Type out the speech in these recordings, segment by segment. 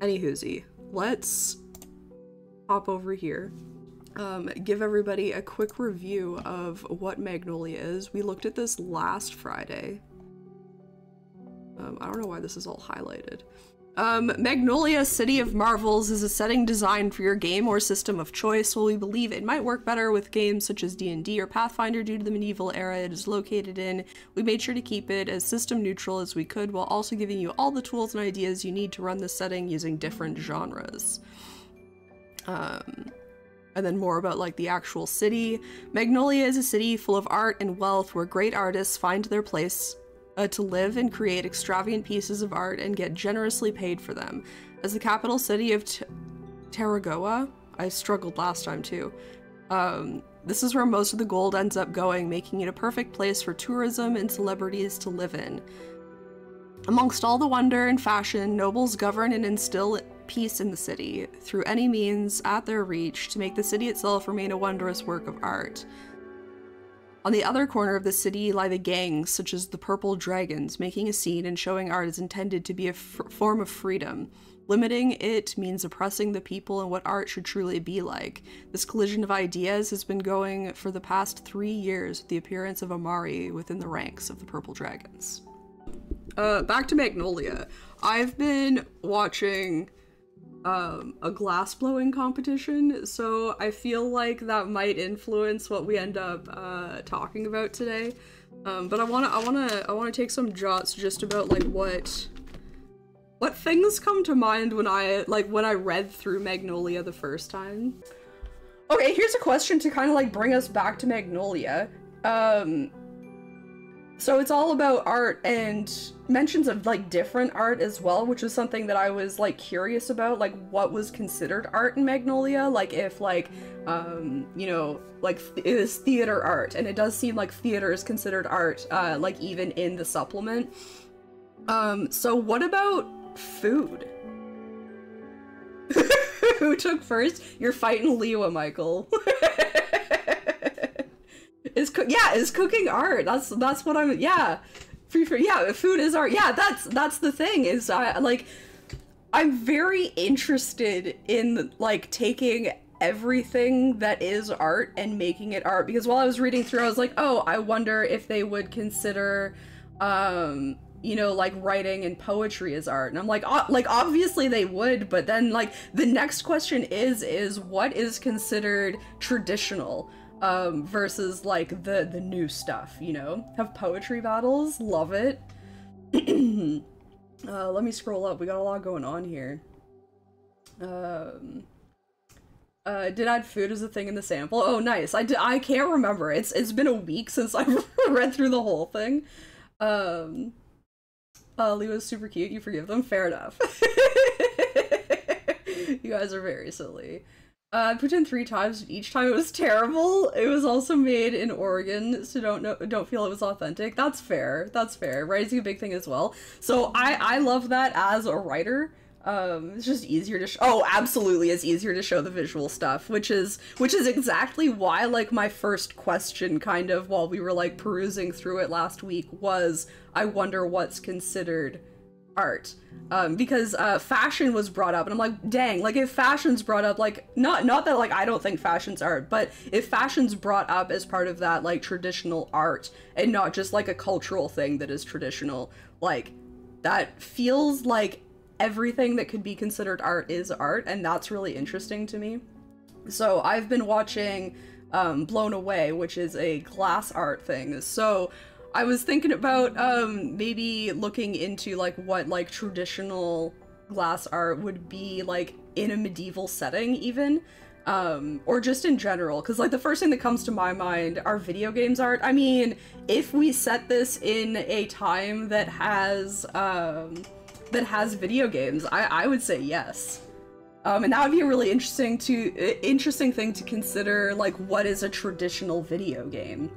Anywhoosie, let's hop over here. Give everybody a quick review of what Magnolia is. We looked at this last Friday. I don't know why this is all highlighted. Magnolia, City of Marvels is a setting designed for your game or system of choice. While we believe it might work better with games such as D&D or Pathfinder due to the medieval era it is located in, we made sure to keep it as system neutral as we could while also giving you all the tools and ideas you need to run this setting using different genres. And then more about like the actual city. Magnolia is a city full of art and wealth where great artists find their place to live and create extravagant pieces of art and get generously paid for them. As the capital city of Taragoa, I struggled last time too. This is where most of the gold ends up going, making it a perfect place for tourism and celebrities to live in. Amongst all the wonder and fashion, nobles govern and instill peace in the city through any means at their reach to make the city itself remain a wondrous work of art. On the other corner of the city lie the gangs, such as the Purple Dragons, making a scene and showing art is intended to be a form of freedom. Limiting it means oppressing the people and what art should truly be like. This collision of ideas has been going for the past 3 years with the appearance of Amari within the ranks of the Purple Dragons. Back to Magnolia. I've been watching a glass blowing competition, so I feel like that might influence what we end up talking about today. But I wanna take some jots just about like what things come to mind when I read through Magnolia the first time. Okay, here's a question to kind of like bring us back to Magnolia. So it's all about art and mentions of like different art as well, which is something that I was like curious about, like what was considered art in Magnolia, like if like, you know, like it is theater art, and it does seem like theater is considered art, like even in the supplement. So what about food? Who took first? You're fighting Liwa, Michael. Is cooking art? That's what I'm. Yeah, yeah. Food is art. Yeah, that's the thing. Is I'm very interested in like taking everything that is art and making it art, because while I was reading through, I was like, oh, I wonder if they would consider, you know, like writing and poetry as art, and I'm like obviously they would, but then like the next question is what is considered traditional? Versus like the new stuff, you know? Have poetry battles, love it. Let me scroll up, we got a lot going on here. Did add food as a thing in the sample? Oh, nice. I can't remember. It's been a week since I've read through the whole thing. Leo's super cute, you forgive them? Fair enough. You guys are very silly. I put in 3 times, each time it was terrible. It was also made in Oregon, so don't feel it was authentic. That's fair. That's fair. Writing's a big thing as well. So I love that as a writer. It's just easier to oh, absolutely, it's easier to show the visual stuff, which is exactly why like my first question kind of while we were like perusing through it last week was, I wonder what's considered art. Because fashion was brought up, and I'm like, dang, like if fashion's brought up, like not that like I don't think fashion's art, but if fashion's brought up as part of that like traditional art and not just like a cultural thing that is traditional, like that feels like everything that could be considered art is art, and that's really interesting to me. So I've been watching Blown Away, which is a glass art thing. So I was thinking about maybe looking into like what like traditional glass art would be like in a medieval setting even, or just in general, because like the first thing that comes to my mind are video games art. I mean, if we set this in a time that has video games, I would say yes. And that would be a really interesting thing to consider, like what is a traditional video game?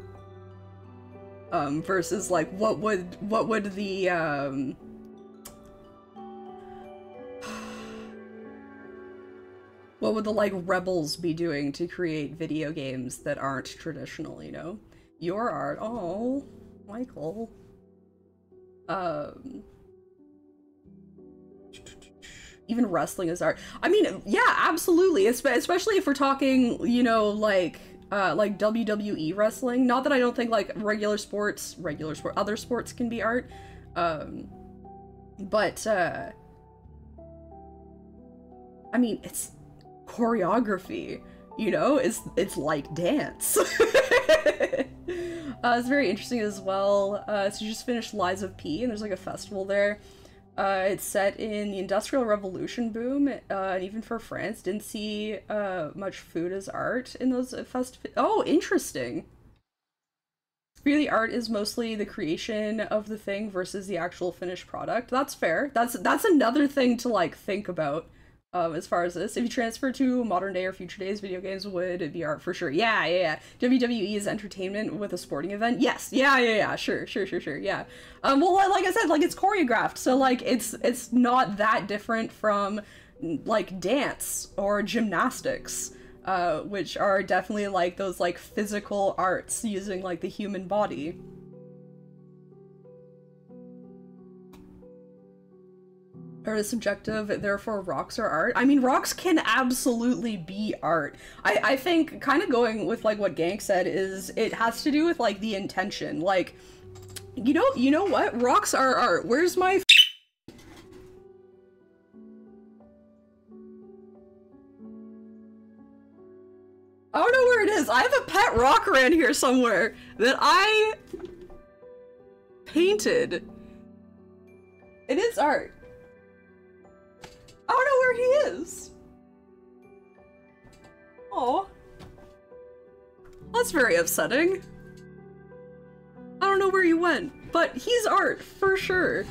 Versus like what would the what would the like rebels be doing to create video games that aren't traditional, you know? Your art, oh, Michael. Even wrestling is art. I mean, yeah, absolutely. Especially if we're talking, you know, like WWE wrestling. Not that I don't think like other sports can be art. But I mean, it's choreography, you know? It's like dance. It's very interesting as well. So you just finished Lies of P, and there's like a festival there. It's set in the Industrial Revolution boom, and even for France, didn't see much food as art in those Oh, interesting. Really, art is mostly the creation of the thing versus the actual finished product. That's fair. That's another thing to like think about. As far as this, if you transfer to modern day or future days, video games would be art for sure. Yeah. WWE is entertainment with a sporting event. Yes. Yeah. Sure. Yeah. Well, like I said, like it's choreographed, so like it's not that different from like dance or gymnastics, which are definitely like those like physical arts using like the human body. Art is subjective, therefore rocks are art. I mean, rocks can absolutely be art. I think kind of going with like what Gank said is it has to do with like the intention. Like, you know what? Rocks are art. Where's my I don't know where it is. I have a pet rock around here somewhere that I painted. It is art. I don't know where he is. Oh, that's very upsetting. I don't know where he went, but he's art for sure.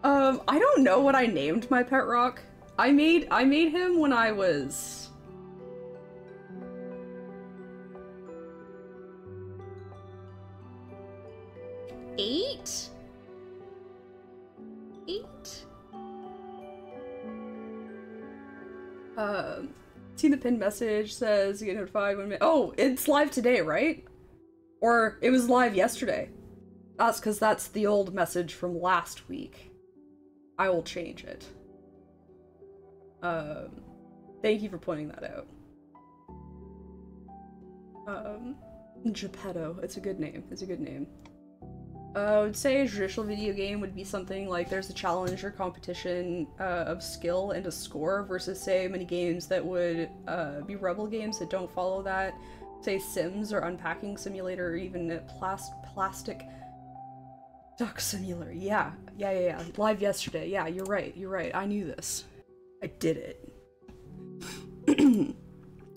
I don't know what I named my pet rock. I made him when I was 8? See the pinned message says you get notified when oh, it's live today, right? Or it was live yesterday. That's because that's the old message from last week. I will change it. Thank you for pointing that out. Geppetto. It's a good name. It's a good name. I would say a traditional video game would be something like there's a challenge or competition of skill and a score versus, say, many games that would be rebel games that don't follow that. Say Sims or Unpacking Simulator or even a Plastic Duck Simulator. Yeah. Live yesterday. Yeah, you're right. I knew this. I did it.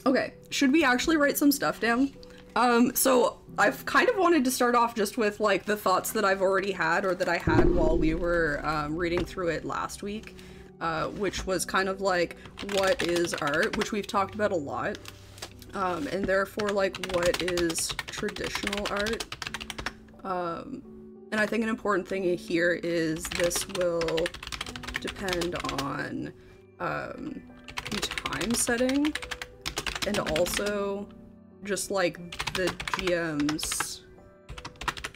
Okay, should we actually write some stuff down? So I've kind of wanted to start off just with like the thoughts that I've already had or that I had while we were reading through it last week, which was kind of like what is art, which we've talked about a lot, and therefore like what is traditional art. And I think an important thing here is this will depend on the time setting and also just like the GM's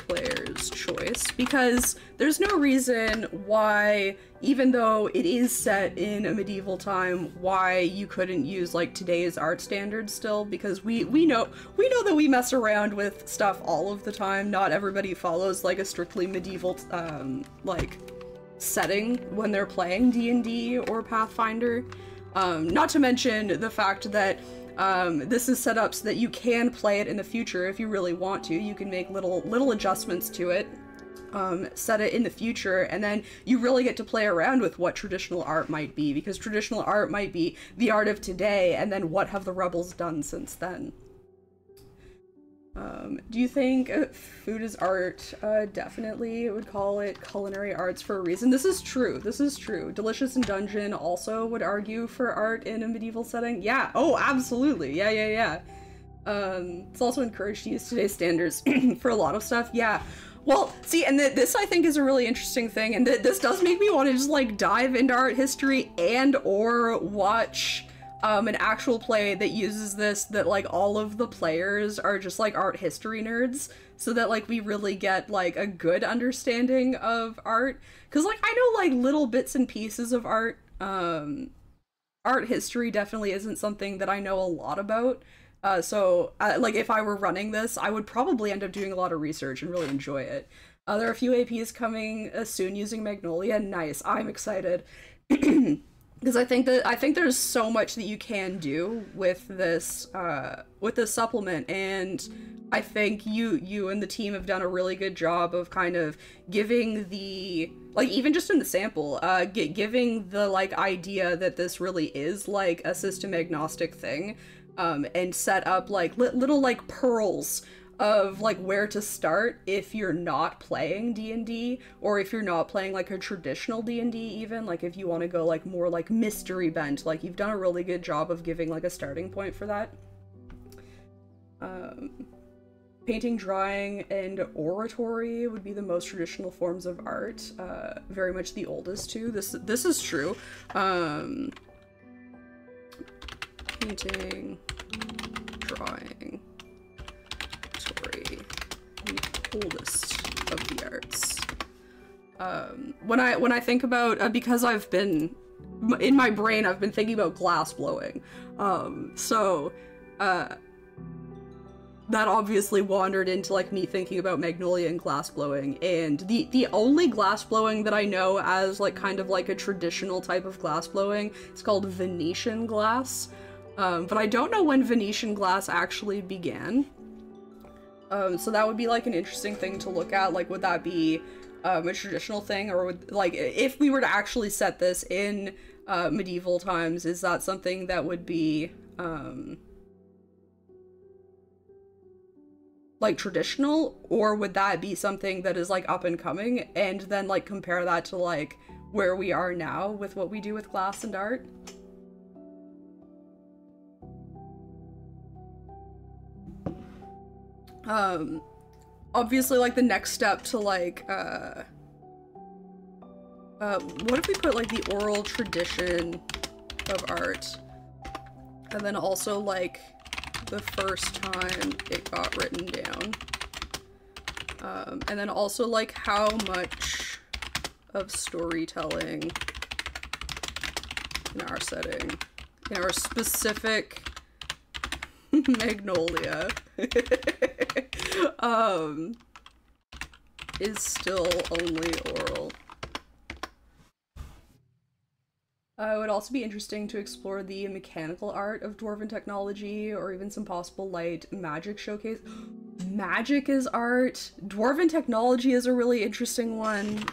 player's choice, because there's no reason why, even though it is set in a medieval time, why you couldn't use like today's art standards still, because we know that we mess around with stuff all of the time. Not everybody follows like a strictly medieval like setting when they're playing D&D or Pathfinder. Not to mention the fact that this is set up so that you can play it in the future if you really want to. You can make little adjustments to it, set it in the future, and then you really get to play around with what traditional art might be, because traditional art might be the art of today, and then what have the rebels done since then. Do you think food is art? Definitely would call it culinary arts for a reason. This is true. Delicious in Dungeon also would argue for art in a medieval setting. Yeah. Oh, absolutely. Yeah. It's also encouraged to use today's standards for a lot of stuff. Yeah. Well, see, and this I think is a really interesting thing, and this does make me want to just like dive into art history and or watch an actual play that uses this, that like all of the players are just like art history nerds, so that like we really get like a good understanding of art. Because like I know like little bits and pieces of art, Art history definitely isn't something that I know a lot about. So, like, if I were running this, I would probably end up doing a lot of research and really enjoy it. There are a few APs coming soon using Magnolia. Nice. I'm excited. Because I think there's so much that you can do with this supplement, and I think you and the team have done a really good job of kind of giving the, like, even just in the sample, giving the, like, idea that this really is like a system agnostic thing, and set up like little like pearls of like where to start if you're not playing D&D, or if you're not playing like a traditional D&D, even like if you want to go like more like mystery bent. Like, you've done a really good job of giving like a starting point for that. Painting, drawing, and oratory would be the most traditional forms of art. Very much the oldest too. This is true. Painting, drawing, the oldest of the arts. When I think about, because I've been in my brain, I've been thinking about glass blowing. That obviously wandered into like me thinking about Magnolia and glass blowing, and the only glass blowing that I know as like kind of like a traditional type of glass blowing is called Venetian glass. But I don't know when Venetian glass actually began. So that would be like an interesting thing to look at. Like, would that be a traditional thing, or would, like, if we were to actually set this in medieval times, is that something that would be like traditional, or would that be something that is like up and coming, and then like compare that to like where we are now with what we do with glass and art? Obviously, like, the next step to, like, what if we put, like, the oral tradition of art, and then also, like, the first time it got written down, and then also, like, how much of storytelling in our setting, in our specific Magnolia, is still only oral. It would also be interesting to explore the mechanical art of dwarven technology, or even some possible light magic showcase. Magic is art. Dwarven technology is a really interesting one.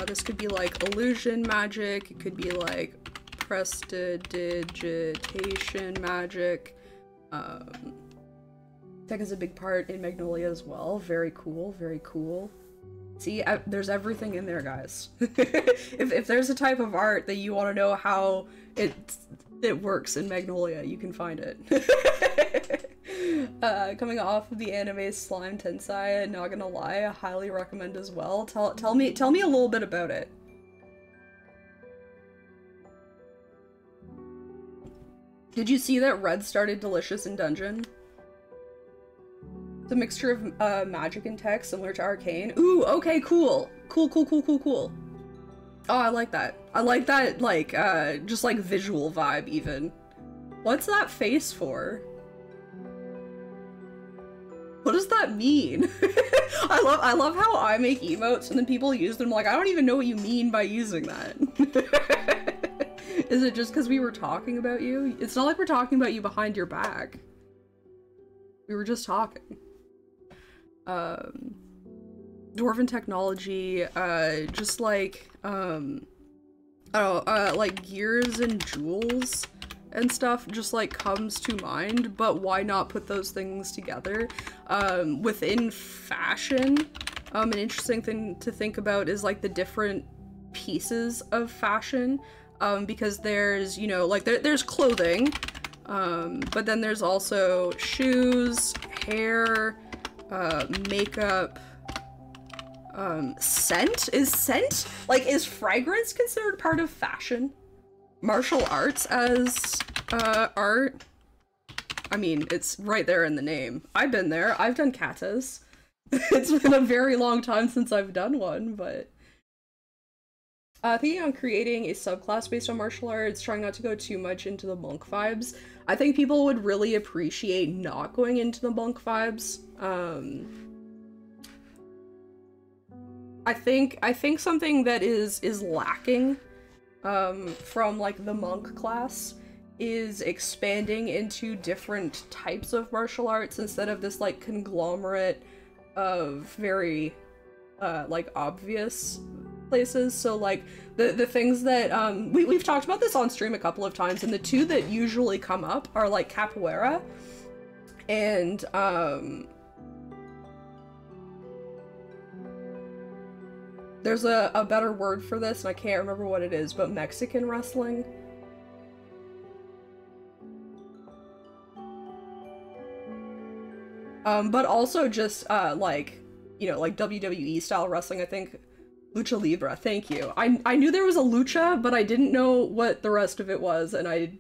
This could be like illusion magic, it could be like prestidigitation magic. Tech is a big part in Magnolia as well. Very cool, very cool. See, there's everything in there, guys. if there's a type of art that you want to know how it works in Magnolia, you can find it. Coming off of the anime Slime Tensei, not gonna lie, I highly recommend as well. Tell me a little bit about it. Did you see that Red started Delicious in Dungeon? It's a mixture of magic and tech, similar to Arcane. Ooh, okay, cool. Cool. Oh, I like that. I like that, like, just like visual vibe even. What's that face for? What does that mean? I love how I make emotes and then people use them like, I don't even know what you mean by using that. Is it just because we were talking about you? It's not like we're talking about you behind your back. We were just talking. Dwarven technology, just like, like gears and jewels and stuff just like comes to mind, but why not put those things together? Within fashion, an interesting thing to think about is like the different pieces of fashion, because there's, you know, like there's clothing, but then there's also shoes, hair, makeup, scent? Is fragrance considered part of fashion? Martial arts as art? I mean, it's right there in the name. I've been there. I've done katas. It's been a very long time since I've done one, but... thinking on creating a subclass based on martial arts, trying not to go too much into the monk vibes. I think people would really appreciate not going into the monk vibes. I think something that is lacking from like the monk class is expanding into different types of martial arts instead of this like conglomerate of very like obvious places. So like the things that we've talked about this on stream a couple of times, and the two that usually come up are like capoeira and there's a better word for this and I can't remember what it is, but Mexican wrestling. But also just like, you know, like WWE style wrestling. I think Lucha Libre, thank you. I knew there was a lucha, but I didn't know what the rest of it was, and I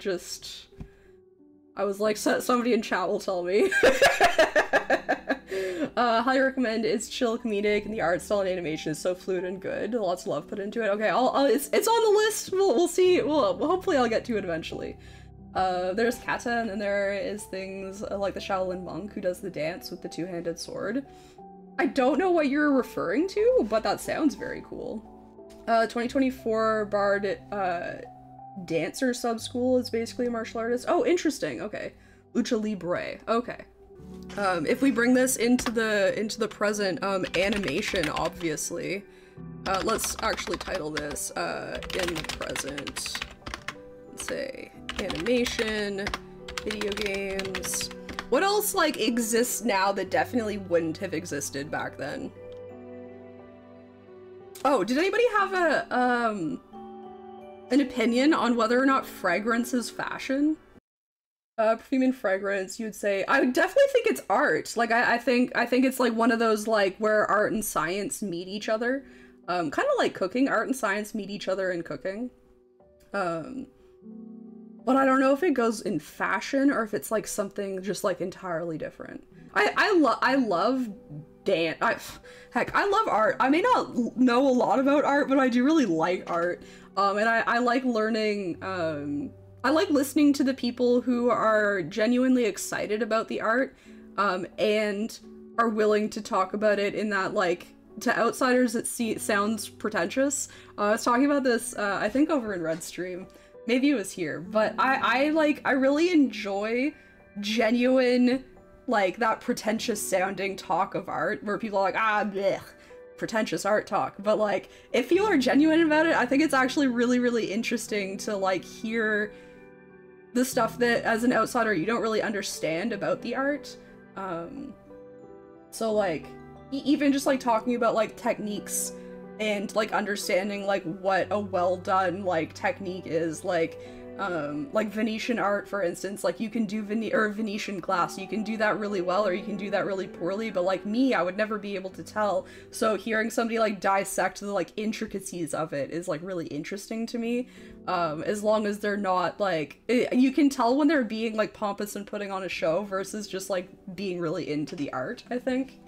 was like, somebody in chat will tell me. Highly recommend. It's chill, comedic, and the art style and animation is so fluid and good. Lots of love put into it. Okay, it's on the list. We'll see. Hopefully I'll get to it eventually. There's kata, and then there is things like the Shaolin monk who does the dance with the two-handed sword. I don't know what you're referring to, but that sounds very cool. 2024 Bard Dancer Sub-School is basically a martial artist. Oh, interesting. Okay. Lucha Libre. Okay. If we bring this into the present, animation, obviously. Let's actually title this, in the present. Let's say animation, video games. What else, like, exists now that definitely wouldn't have existed back then? Oh, did anybody have an opinion on whether or not fragrance is fashion? Perfume and fragrance, you would say. I would definitely think it's art. Like, I think it's like one of those, like, where art and science meet each other. Kind of like cooking. Art and science meet each other in cooking. But I don't know if it goes in fashion or if it's like something just like entirely different. I love dance. Heck, I love art. I may not know a lot about art, but I do really like art. And I like learning, I like listening to the people who are genuinely excited about the art, and are willing to talk about it in that, like, to outsiders it sounds pretentious. I was talking about this, I think over in Red Stream. Maybe it was here, but I really enjoy genuine, like, that pretentious sounding talk of art where people are like, ah, bleh, pretentious art talk. But like, if you are genuine about it, I think it's actually really, really interesting to like hear the stuff that as an outsider you don't really understand about the art. So like, even just like talking about like techniques and like understanding like what a well done like technique is, like Venetian art, for instance. Like, you can do Venetian glass, you can do that really well or you can do that really poorly, but like me, I would never be able to tell. So hearing somebody like dissect the like intricacies of it is like really interesting to me, as long as they're not like, you can tell when they're being like pompous and putting on a show versus just like being really into the art, I think.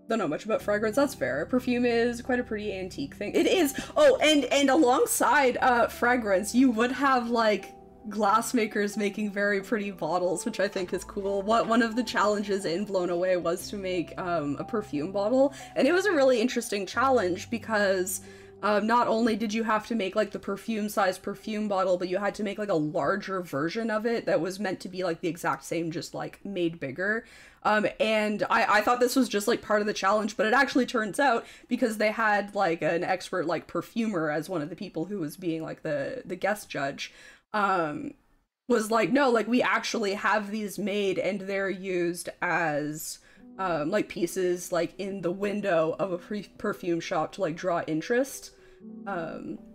Don't know much about fragrance, that's fair. Perfume is quite a pretty antique thing. It is! Oh, and alongside fragrance, you would have like glassmakers making very pretty bottles, which I think is cool. One of the challenges in Blown Away was to make a perfume bottle, and it was a really interesting challenge because not only did you have to make like the perfume-sized perfume bottle, but you had to make like a larger version of it that was meant to be like the exact same, just like made bigger. And I thought this was just like part of the challenge, but it actually turns out, because they had like an expert like perfumer as one of the people who was being like the guest judge, was like, no, like we actually have these made and they're used as like pieces like in the window of a perfume shop to like draw interest,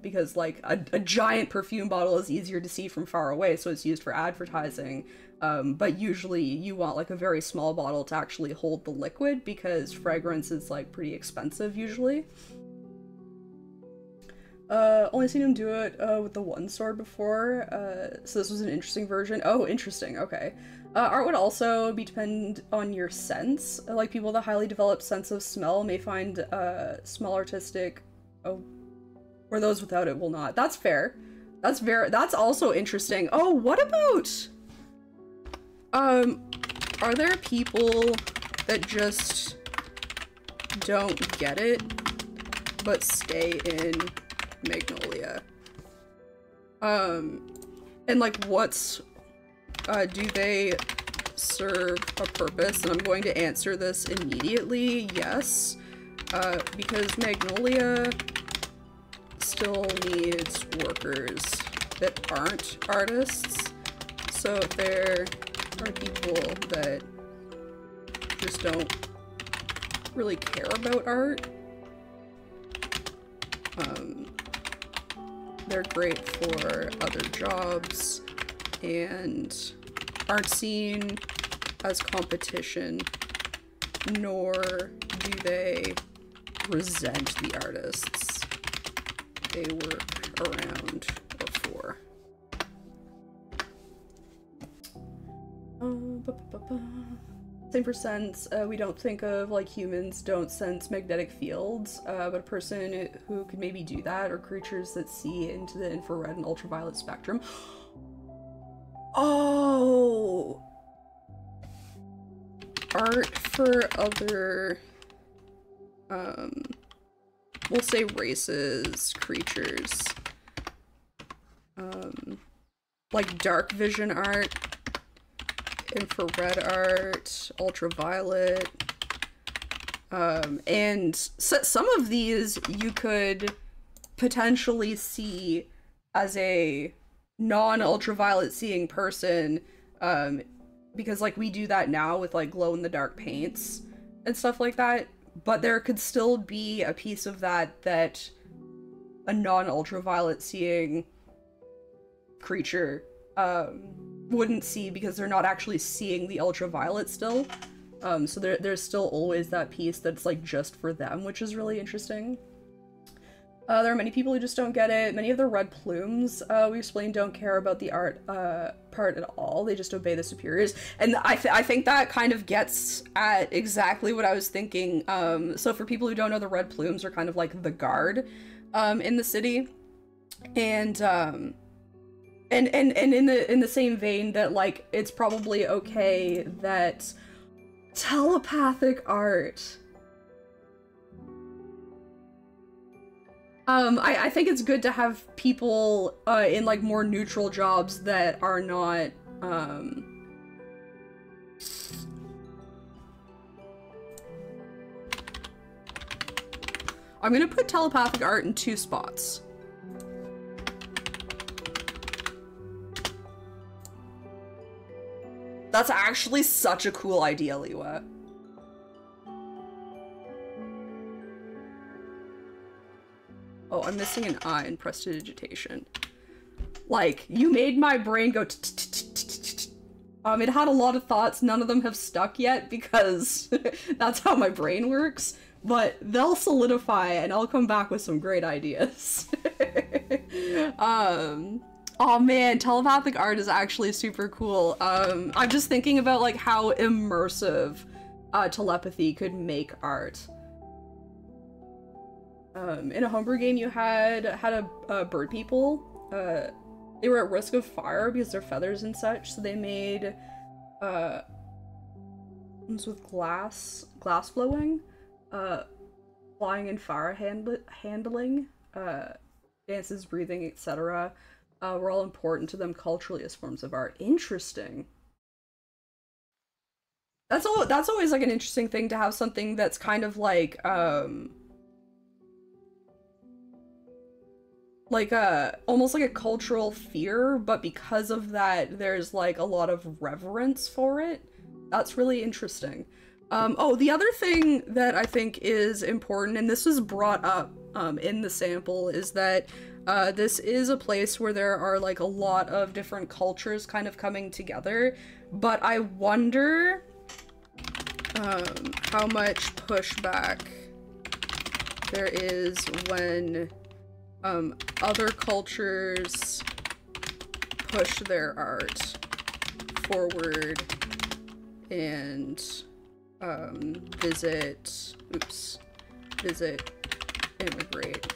because like a giant perfume bottle is easier to see from far away, so it's used for advertising. But usually you want like a very small bottle to actually hold the liquid, because fragrance is like pretty expensive usually. Only seen him do it with the one sword before, so this was an interesting version. Oh, interesting, okay. Art would also be depend on your sense. Like, people with a highly developed sense of smell may find smell artistic, where those without it will not. That's fair. That's also interesting. Oh, what about, are there people that just don't get it, but stay in Magnolia? And like, do they serve a purpose? And I'm going to answer this immediately, yes, because Magnolia still needs workers that aren't artists. So if there are people that just don't really care about art, they're great for other jobs and aren't seen as competition, nor do they resent the artists they work around or for. Same for sense, we don't think of, like, humans don't sense magnetic fields, but a person who could maybe do that, or creatures that see into the infrared and ultraviolet spectrum. Oh! Art for other, we'll say races, creatures. Like dark vision art, infrared art, ultraviolet, and some of these you could potentially see as a non-ultraviolet seeing person, because like we do that now with like glow-in-the-dark paints and stuff like that, but there could still be a piece of that a non-ultraviolet seeing creature wouldn't see, because they're not actually seeing the ultraviolet still. So there's still always that piece that's like just for them, which is really interesting. There are many people who just don't get it. Many of the red plumes, we explained, don't care about the art part at all. They just obey the superiors. And I think that kind of gets at exactly what I was thinking. So for people who don't know, the red plumes are kind of like the guard in the city. And in the same vein that, like, it's probably okay that telepathic art, I think it's good to have people in like more neutral jobs that are not I'm gonna put telepathic art in 2 spots. That's actually such a cool idea, Liwa. Oh, I'm missing an I in prestidigitation. Like, you made my brain go it had a lot of thoughts, none of them have stuck yet because that's how my brain works, but they'll solidify and I'll come back with some great ideas. Oh man, telepathic art is actually super cool. I'm just thinking about like how immersive telepathy could make art. In a homebrew game you had a bird people. They were at risk of fire because their feathers and such, so they made ones with glass blowing, flying and fire handling, dances, breathing, etc. Were all important to them culturally as forms of art. Interesting. That's always like an interesting thing to have something that's kind of like almost like a cultural fear, but because of that there's like a lot of reverence for it. That's really interesting. Oh, the other thing that I think is important, and this was brought up in the sample, is that this is a place where there are like a lot of different cultures kind of coming together, but I wonder how much pushback there is when Other cultures push their art forward and visit, immigrate.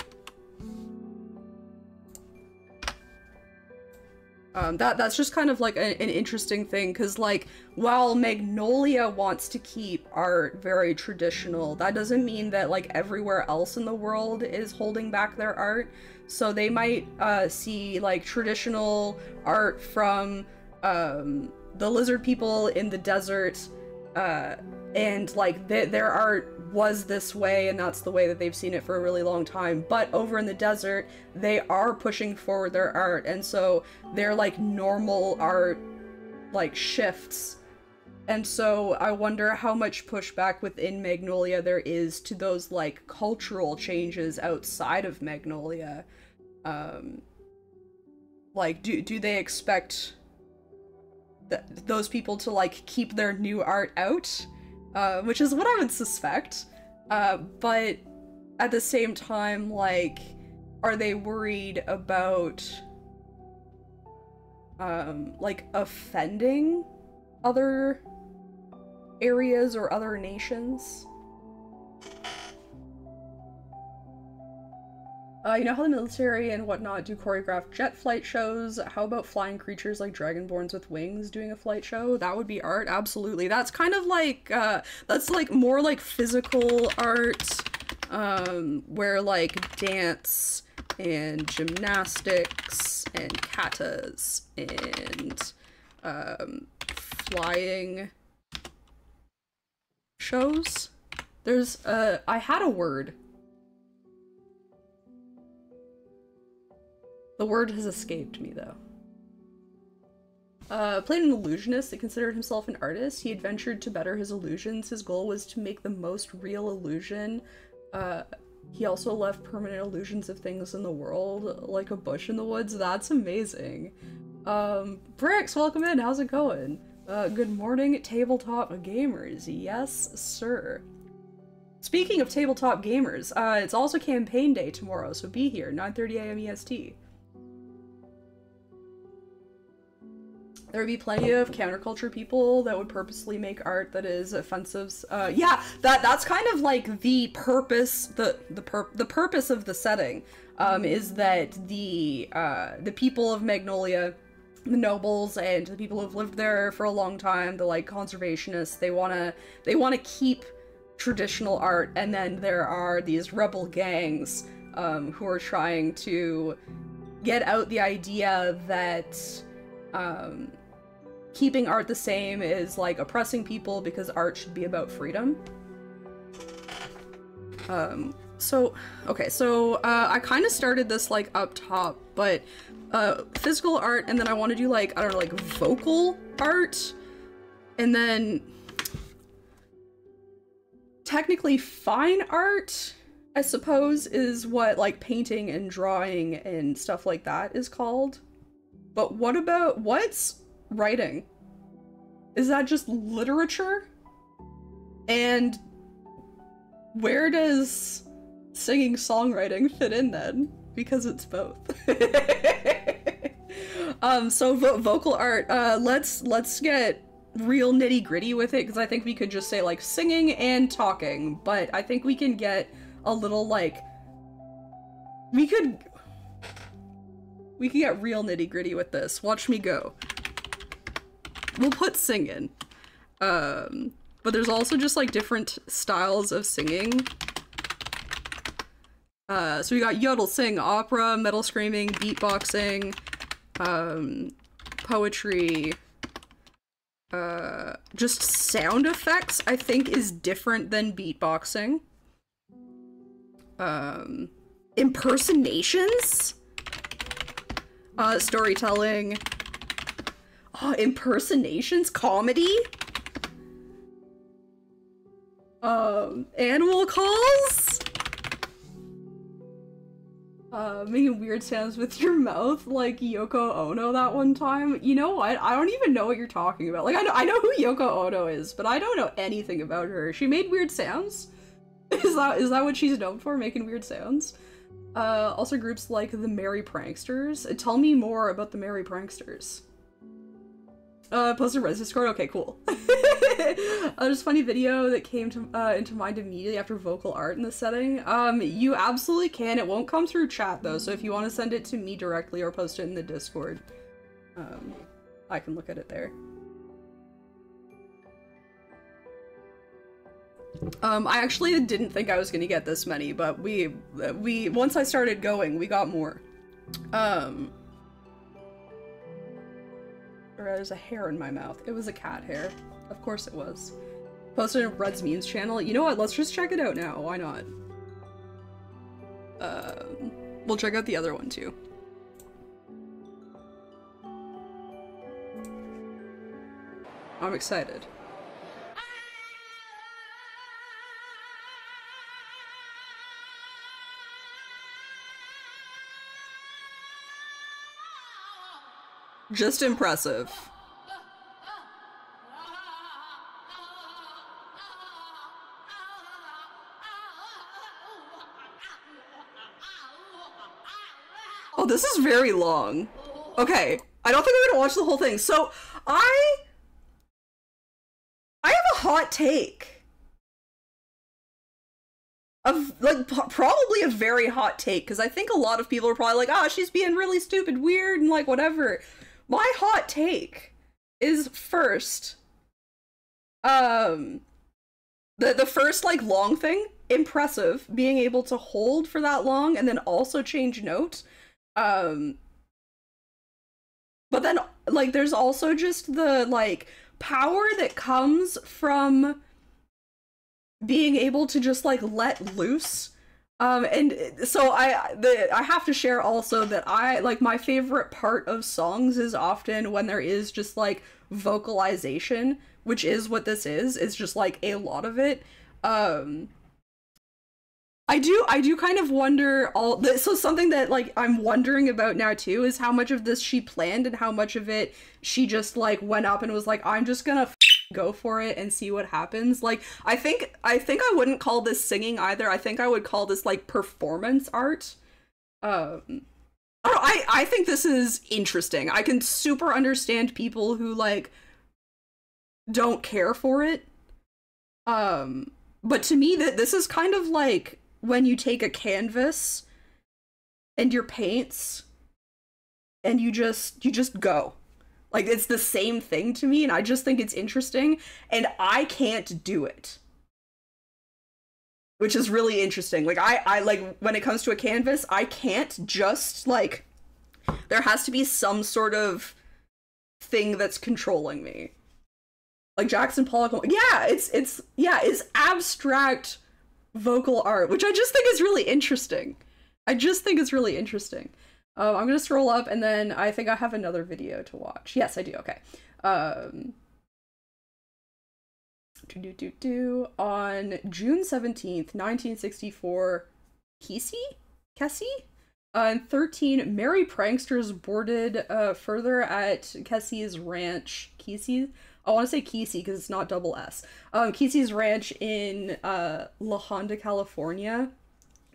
That's just kind of like an interesting thing, because like while Magnolia wants to keep art very traditional, that doesn't mean that like everywhere else in the world is holding back their art. So they might see like traditional art from the lizard people in the desert, and like their art was this way and that's the way that they've seen it for a really long time, but over in the desert they are pushing forward their art, and so their like normal art like shifts. And so I wonder how much pushback within Magnolia there is to those like cultural changes outside of Magnolia. Like do they expect those people to like keep their new art out? Which is what I would suspect. But at the same time, like, are they worried about, like, offending other areas or other nations? You know how the military and whatnot do choreographed jet flight shows? How about flying creatures like dragonborns with wings doing a flight show? That would be art, absolutely. That's kind of like, that's like more like physical art, where like dance and gymnastics and katas and, flying shows. There's, I had a word. The word has escaped me, though. Played an illusionist that considered himself an artist. He adventured to better his illusions. His goal was to make the most real illusion. He also left permanent illusions of things in the world, like a bush in the woods. That's amazing. Brix, welcome in. How's it going? Good morning, tabletop gamers. Yes, sir. Speaking of tabletop gamers, it's also campaign day tomorrow, so be here, 9:30 a.m. EST. There would be plenty of counterculture people that would purposely make art that is offensive. Yeah, that's kind of like the purpose, the purpose of the setting, is that the people of Magnolia, the nobles and the people who've lived there for a long time, the like conservationists, they wanna keep traditional art, and then there are these rebel gangs who are trying to get out the idea that keeping art the same is like oppressing people, because art should be about freedom. So I kind of started this like up top, but physical art, and then I want to do like, I don't know, like vocal art, and then technically fine art, I suppose, is what like painting and drawing and stuff like that is called. But what about, what's writing? Is that just literature? And where does singing songwriting fit in then? Because it's both. So vocal art, let's get real nitty gritty with it, because I think we could just say like singing and talking, but I think we can get a little like, we could get real nitty gritty with this. Watch me go. We'll put singing. But there's also just like different styles of singing. So we got yodel, sing, opera, metal screaming, beatboxing, poetry, just sound effects, I think, is different than beatboxing. Impersonations? Storytelling. Oh, impersonations? Comedy? Animal calls? Making weird sounds with your mouth, like Yoko Ono that one time. You know what? I don't even know what you're talking about. Like, I know who Yoko Ono is, but I don't know anything about her. She made weird sounds? Is that what she's known for, making weird sounds? Also groups like the Merry Pranksters. Tell me more about the Merry Pranksters. Posted Res Discord? Okay, cool. There's a funny video that came to into mind immediately after vocal art in this setting. You absolutely can. It won't come through chat though, so if you want to send it to me directly or post it in the Discord, I can look at it there. I actually didn't think I was gonna get this many, but we once I started going, we got more. There's a hair in my mouth. It was a cat hair. Of course it was. Posted in Red's Memes channel. You know what? Let's just check it out now. Why not? We'll check out the other one too. I'm excited. Just impressive. Oh, this is very long. Okay, I don't think I'm gonna watch the whole thing. So, I have a hot take. Like, probably a very hot take, because I think a lot of people are probably like, ah, she's being really stupid, weird, and like, whatever. My hot take is first, the first, like, long thing, impressive, being able to hold for that long and then also change note. But then, like, there's also just the, like, power that comes from being able to just, like, let loose. And so I have to share also that like, my favorite part of songs is often when there is just, like, vocalization, which is what this is. It's just, like, a lot of it. I do kind of wonder so something that, like, I'm wondering about now too is how much of this she planned and how much of it she just, like, went up and was like, I'm just gonna go for it and see what happens. Like, I think I wouldn't call this singing either. I think I would call this, like, performance art. I don't know, I think this is interesting. I can super understand people who, like, don't care for it. But to me, this is kind of like when you take a canvas and your paints and you just go. Like, it's the same thing to me, and I just think it's interesting, and I can't do it. Which is really interesting. Like, I like, when it comes to a canvas, I can't just, like, there has to be some sort of thing that's controlling me. Like, Jackson Pollock, yeah, it's abstract vocal art, which I just think is really interesting. I just think it's really interesting. I'm gonna scroll up, and then I think I have another video to watch. Yes, I do. Okay. On June 17th, 1964, Kessie? And 13 Merry Pranksters boarded further at Kessie's ranch. Kessie? I want to say Kessie because it's not double S. Kessie's ranch in La Honda, California.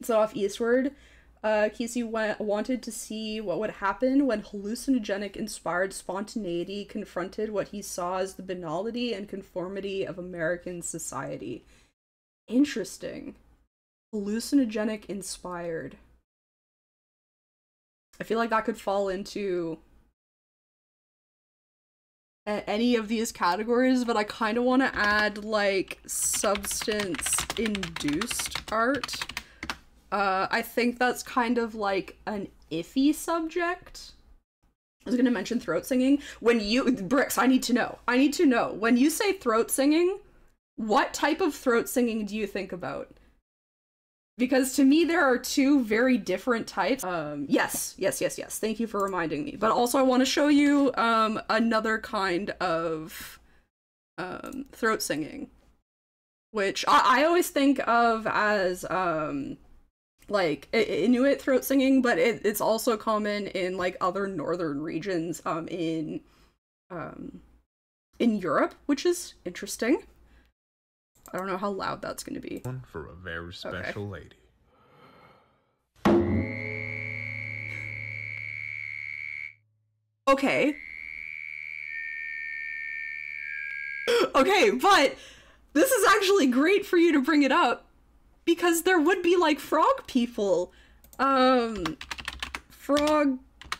So off eastward. Kessie wanted to see what would happen when hallucinogenic-inspired spontaneity confronted what he saw as the banality and conformity of American society. Interesting. Hallucinogenic-inspired. I feel like that could fall into any of these categories, but I kind of want to add, like, substance-induced art. I think that's kind of like an iffy subject. I was gonna mention throat singing. When you, Bricks, I need to know. When you say throat singing, what type of throat singing do you think about? Because to me, there are two very different types. Yes. Thank you for reminding me. But also I want to show you, another kind of, throat singing. Which I always think of as, like, Inuit throat singing, but it's also common in, like, other northern regions, in Europe, which is interesting. I don't know how loud that's gonna be. One for a very special lady. Okay. Okay, but this is actually great for you to bring it up because there would be like frog people. Frog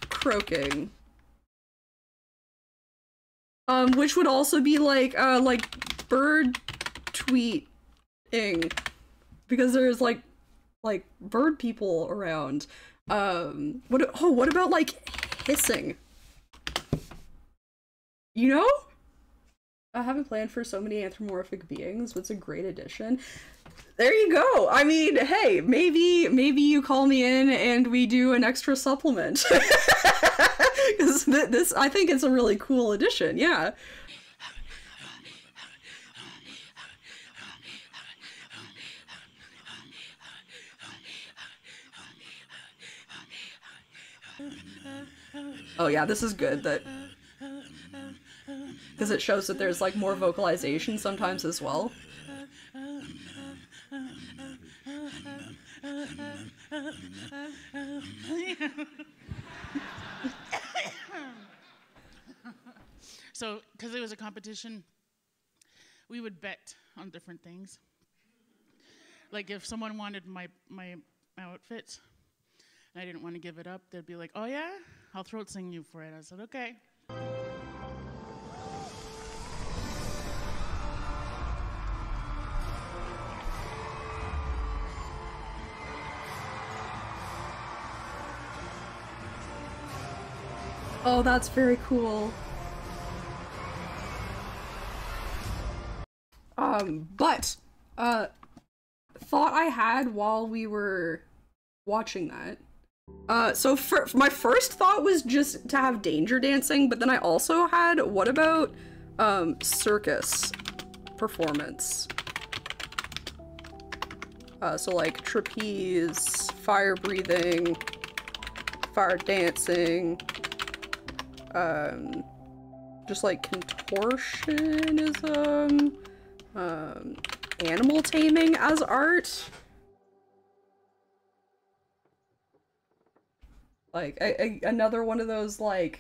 croaking. Which would also be like bird tweeting because there's like bird people around. What about like hissing? You know? I haven't planned for so many anthropomorphic beings, but it's a great addition. There you go. I mean, hey, maybe you call me in and we do an extra supplement. Because this, I think it's a really cool addition, yeah. Oh yeah, this is good, that because it shows that there's like more vocalization sometimes as well. So, because it was a competition, we would bet on different things. Like if someone wanted my outfit, and I didn't want to give it up, they'd be like, "Oh yeah, I'll throat sing you for it." I said, "Okay." Oh, that's very cool. But, thought I had while we were watching that. So my first thought was just to have danger dancing, but then I also had, what about, circus performance? So like trapeze, fire breathing, fire dancing, just like contortionism, animal taming as art. Like another one of those like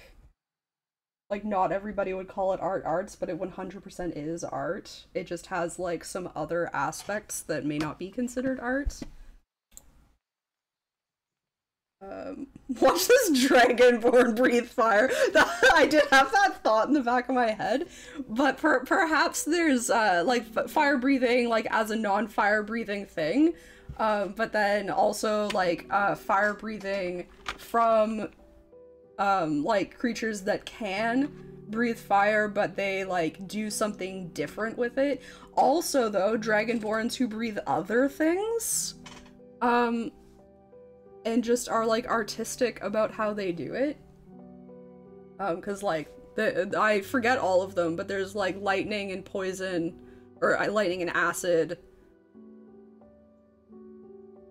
not everybody would call it arts, but it 100% is art. It just has like some other aspects that may not be considered art. Watch this dragonborn breathe fire. I did have that thought in the back of my head, but perhaps there's like fire breathing like as a non-fire breathing thing, but then also like fire breathing from like creatures that can breathe fire, but they like do something different with it. Also though, dragonborns who breathe other things, and just are like artistic about how they do it. Cause like I forget all of them, but there's like lightning and poison, or lightning and acid,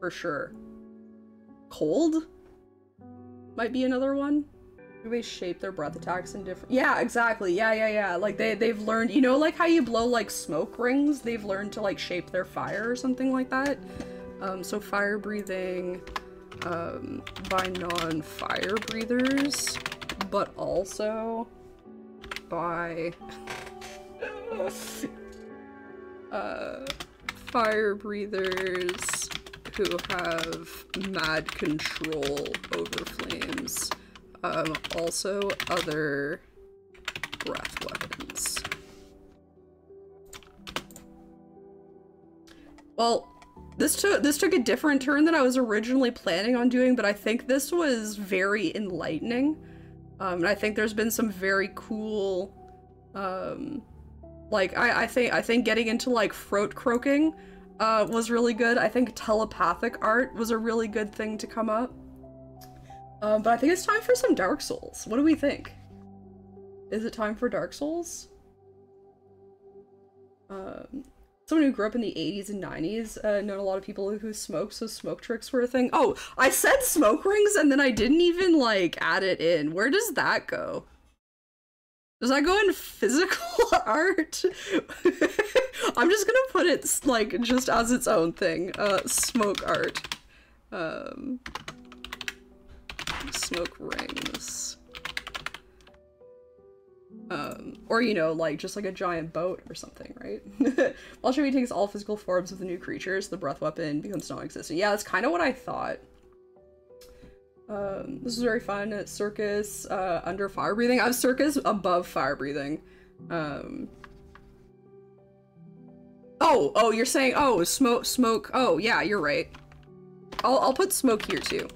for sure. Cold might be another one. They shape their breath attacks in different. Yeah, exactly. Yeah. Like they've learned, you know, like how you blow like smoke rings. They've learned to like shape their fire or something like that. So fire breathing. By non-fire breathers, but also by fire breathers who have mad control over flames. Also other breath weapons. Well, this took a different turn than I was originally planning on doing, but I think this was very enlightening. And I think there's been some very cool, like, I think getting into, like, throat croaking, was really good. I think telepathic art was a really good thing to come up. But I think it's time for some Dark Souls. What do we think? Is it time for Dark Souls? Someone who grew up in the 80s and 90s, known a lot of people who smoked, so smoke tricks were a thing. Oh, I said smoke rings and then I didn't even, like, add it in. Where does that go? Does that go in physical art? I'm just gonna put it, like, just as its own thing. Smoke art. Smoke rings. Or, you know, like, just like a giant boat or something, right? Bolshevik takes all physical forms of the new creatures, the breath weapon becomes non-existent. Yeah, that's kind of what I thought. This is very fun. Circus, under fire breathing. I have circus above fire breathing. Oh, you're saying, oh, smoke. Oh, yeah, you're right. I'll put smoke here too.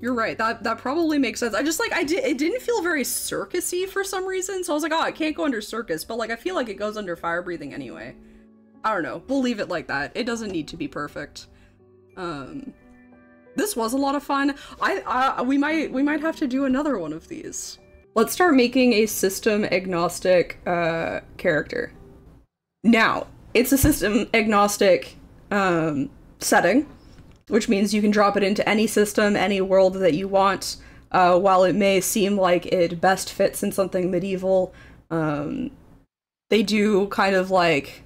You're right, that probably makes sense. I just, like, it didn't feel very circus-y for some reason, so I was like, oh, it can't go under circus, but, like, I feel like it goes under fire breathing anyway. I don't know, we'll leave it like that. It doesn't need to be perfect. This was a lot of fun. We might have to do another one of these. Let's start making a system agnostic, character. Now, it's a system agnostic, setting, which means you can drop it into any system, any world that you want. While it may seem like it best fits in something medieval, they do kind of like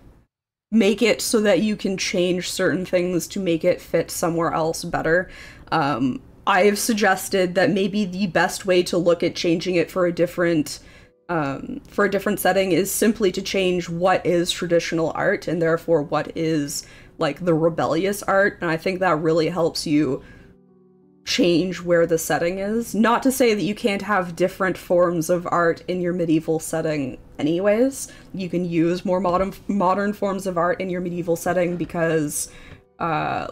make it so that you can change certain things to make it fit somewhere else better. I've suggested that maybe the best way to look at changing it for a different setting is simply to change what is traditional art and therefore what is like the rebellious art, and I think that really helps you change where the setting is. Not to say that you can't have different forms of art in your medieval setting anyways. You can use more modern forms of art in your medieval setting because,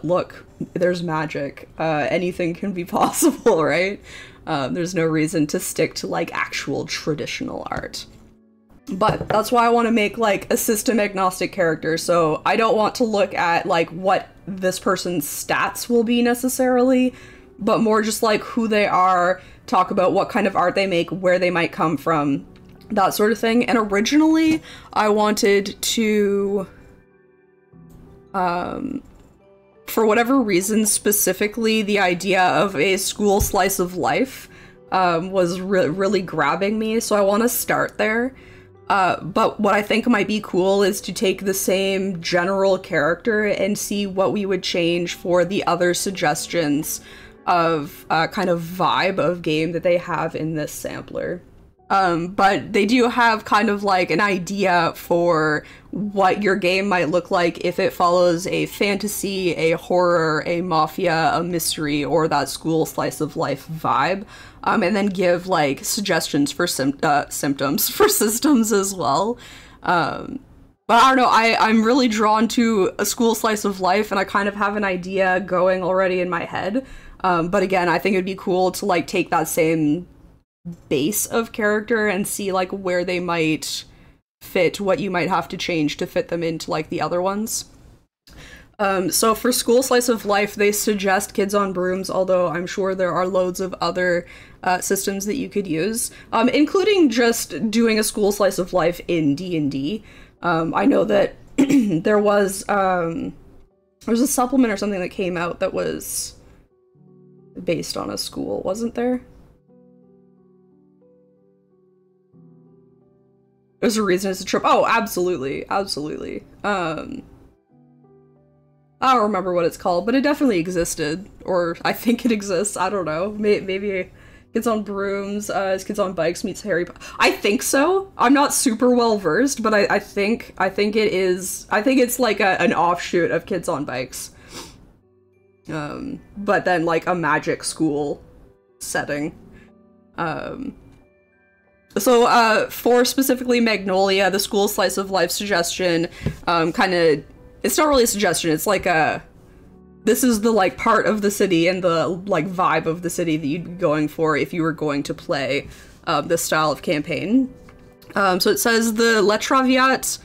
look, there's magic. Anything can be possible, right? There's no reason to stick to, like, actual traditional art. But that's why I want to make, like, a system agnostic character, so I don't want to look at, like, what this person's stats will be necessarily, but more just, like, who they are, talk about what kind of art they make, where they might come from, that sort of thing. And originally, I wanted to, for whatever reason, specifically the idea of a school slice of life, was really grabbing me, so I want to start there. But what I think might be cool is to take the same general character and see what we would change for the other suggestions of kind of vibe of game that they have in this sampler. But they do have kind of like an idea for what your game might look like if it follows a fantasy, a horror, a mafia, a mystery, or that school slice of life vibe. And then give like suggestions for symptoms for systems as well. But I don't know, I'm really drawn to a school slice of life, and I kind of have an idea going already in my head. But again, I think it'd be cool to like take that same base of character and see like where they might fit, what you might have to change to fit them into like the other ones. So for school slice of life, they suggest Kids on Brooms, although I'm sure there are loads of other systems that you could use, including just doing a school slice of life in D&D. I know that there was a supplement or something that came out that was based on a school, wasn't there? There's a reason it's a trope. Oh, absolutely, absolutely. I don't remember what it's called, but it definitely existed, or I think it exists. I don't know. Maybe Kids on Brooms, Kids on Bikes meets Harry Potter. I think so. I'm not super well versed, but I think it is. I think it's like an offshoot of Kids on Bikes. But then like a magic school setting. So for specifically Magnolia, the school slice of life suggestion, kind of. It's not really a suggestion, it's like this is the, like, part of the city and the, like, vibe of the city that you'd be going for if you were going to play this style of campaign. So it says, the Le Traviat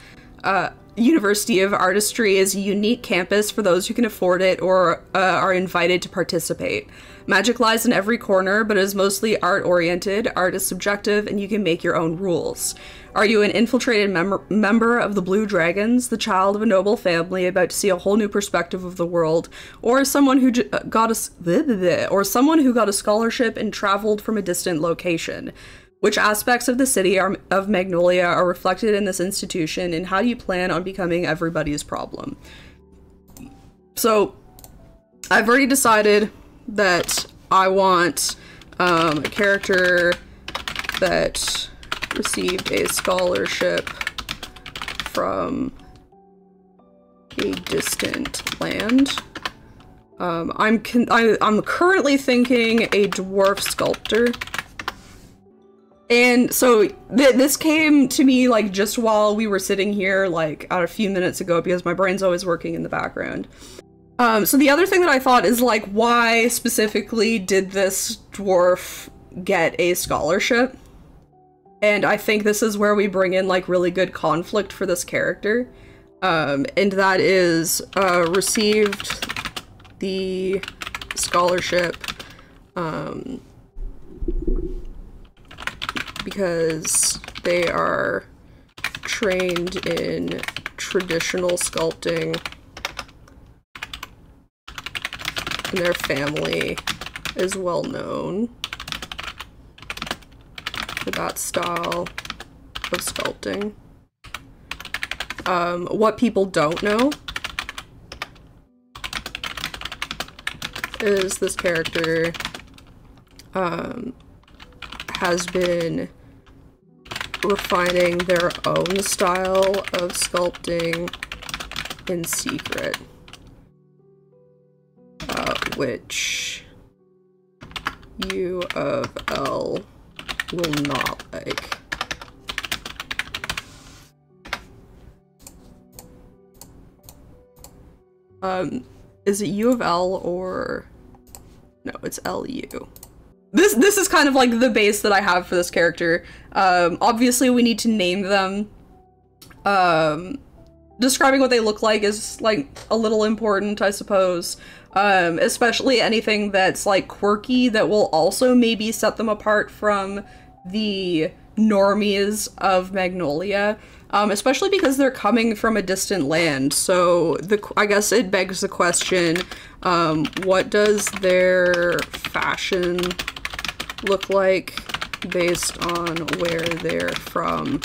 University of Artistry is a unique campus for those who can afford it or are invited to participate. Magic lies in every corner, but it is mostly art-oriented. Art is subjective, and you can make your own rules. Are you an infiltrated member of the Blue Dragons, the child of a noble family about to see a whole new perspective of the world, or someone who got a scholarship and traveled from a distant location? Which aspects of the city of Magnolia are reflected in this institution, and how do you plan on becoming everybody's problem? So, I've already decided that I want a character that received a scholarship from a distant land. I'm currently thinking a dwarf sculptor. And so this came to me like just while we were sitting here like a few minutes ago, because my brain's always working in the background. So the other thing that I thought is like, why specifically did this dwarf get a scholarship? And I think this is where we bring in like really good conflict for this character. And that is received the scholarship because they are trained in traditional sculpting and their family is well known for that style of sculpting. What people don't know is this character has been refining their own style of sculpting in secret, which U of L will not like. Is it U of L or no, it's LU. This is kind of like the base that I have for this character. Obviously we need to name them. Describing what they look like is like a little important, I suppose. Especially anything that's like quirky that will also maybe set them apart from the normies of Magnolia. Especially because they're coming from a distant land. So I guess it begs the question, what does their fashion look like based on where they're from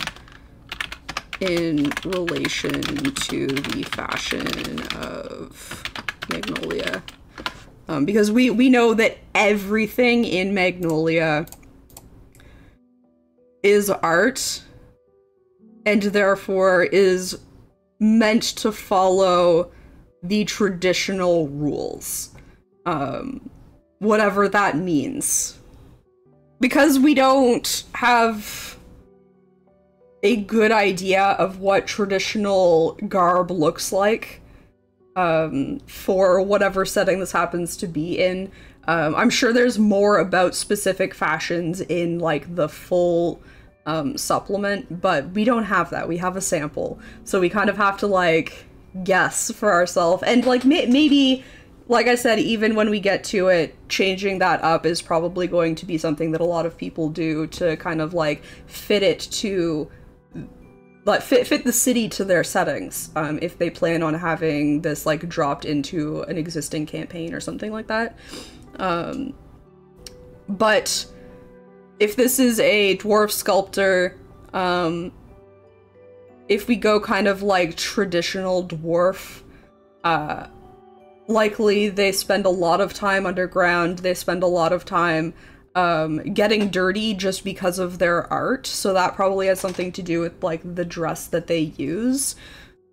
in relation to the fashion of Magnolia? Because we know that everything in Magnolia is art, and therefore is meant to follow the traditional rules. Whatever that means. Because we don't have a good idea of what traditional garb looks like, for whatever setting this happens to be in. I'm sure there's more about specific fashions in, like, the full supplement, but we don't have that. We have a sample. So we kind of have to, like, guess for ourselves. And, like, maybe, like I said, even when we get to it, changing that up is probably going to be something that a lot of people do to kind of, like, fit it to, like, fit the city to their settings, if they plan on having this, like, dropped into an existing campaign or something like that. But if this is a dwarf sculptor, if we go kind of like traditional dwarf, likely they spend a lot of time underground, they spend a lot of time getting dirty just because of their art, so that probably has something to do with like the dress that they use.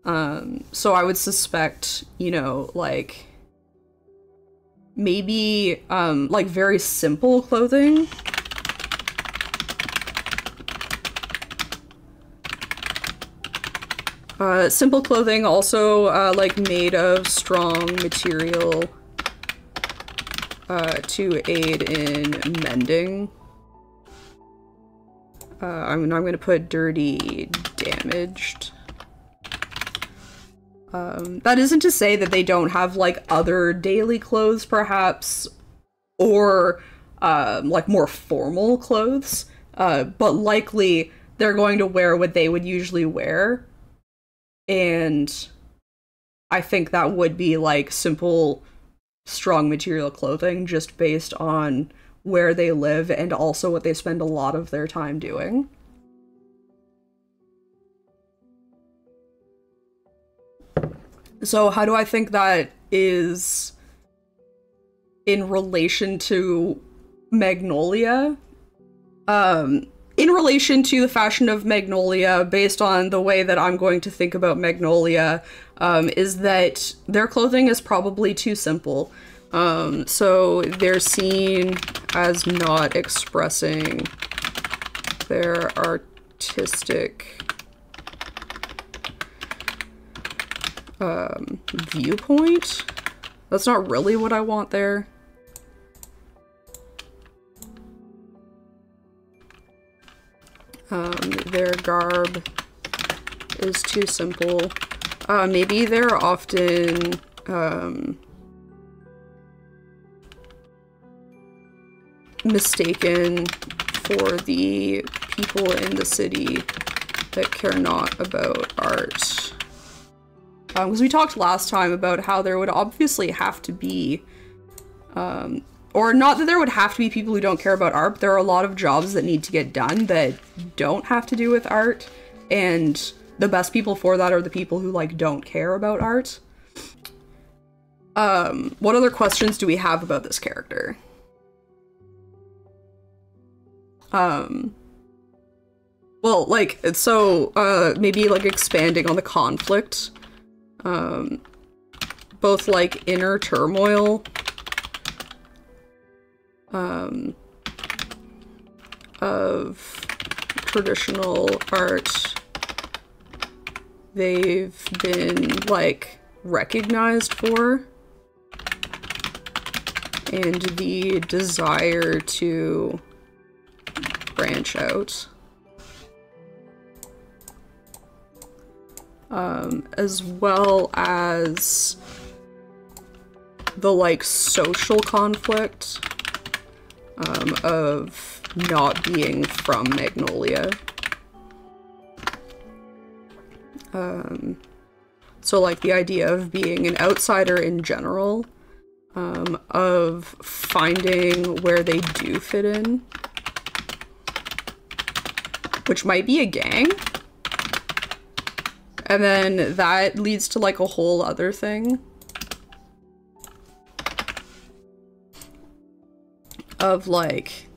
So I would suspect, you know, like maybe like very simple clothing. Simple clothing, also like made of strong material to aid in mending. I'm gonna put dirty, damaged. That isn't to say that they don't have like other daily clothes perhaps, or like more formal clothes, but likely they're going to wear what they would usually wear. And I think that would be like simple, strong material clothing just based on where they live and also what they spend a lot of their time doing. So how do I think that is in relation to Magnolia? in relation to the fashion of Magnolia, based on the way that I'm going to think about Magnolia, is that their clothing is probably too simple. So they're seen as not expressing their artistic viewpoint. That's not really what I want there. Their garb is too simple. Maybe they're often mistaken for the people in the city that care not about art. Because we talked last time about how there would obviously have to be, or not that there would have to be people who don't care about art, but there are a lot of jobs that need to get done that don't have to do with art, and the best people for that are the people who, like, don't care about art. What other questions do we have about this character? Well, like, so, maybe, like, expanding on the conflict. Both, like, inner turmoil, of traditional art they've been, like, recognized for, and the desire to branch out. As well as the, like, social conflict of not being from Magnolia. So, like, the idea of being an outsider in general, of finding where they do fit in, which might be a gang. And then that leads to, like, a whole other thing of, like,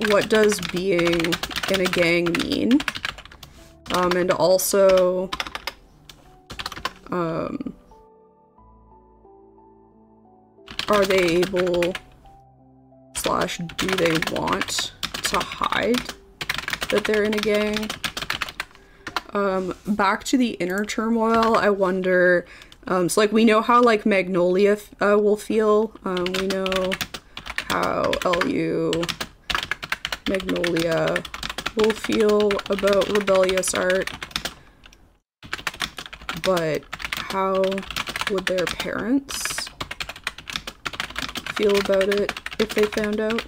what does being in a gang mean? And also, are they able / do they want to hide that they're in a gang? Back to the inner turmoil, I wonder, so, like, we know how, like, Magnolia will feel. We know how Magnolia will feel about rebellious art, but how would their parents feel about it if they found out?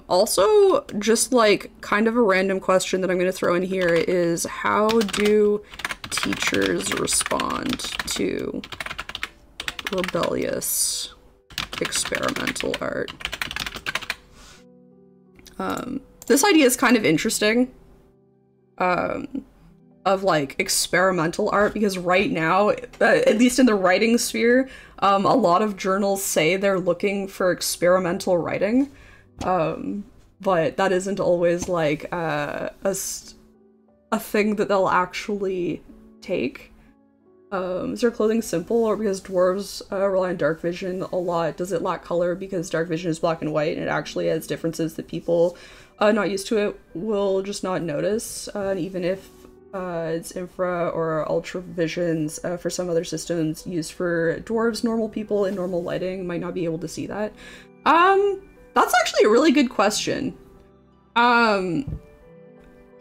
Also, just, like, kind of a random question that I'm going to throw in here is, how do teachers respond to rebellious experimental art? This idea is kind of interesting, of, like, experimental art, because right now, at least in the writing sphere, a lot of journals say they're looking for experimental writing. But that isn't always, like, a thing that they'll actually take. Is their clothing simple, or because dwarves rely on dark vision a lot? Does it lack color because dark vision is black and white, and it actually has differences that people not used to it will just not notice, and even if it's infra or ultra visions for some other systems used for dwarves, normal people in normal lighting might not be able to see that. That's actually a really good question.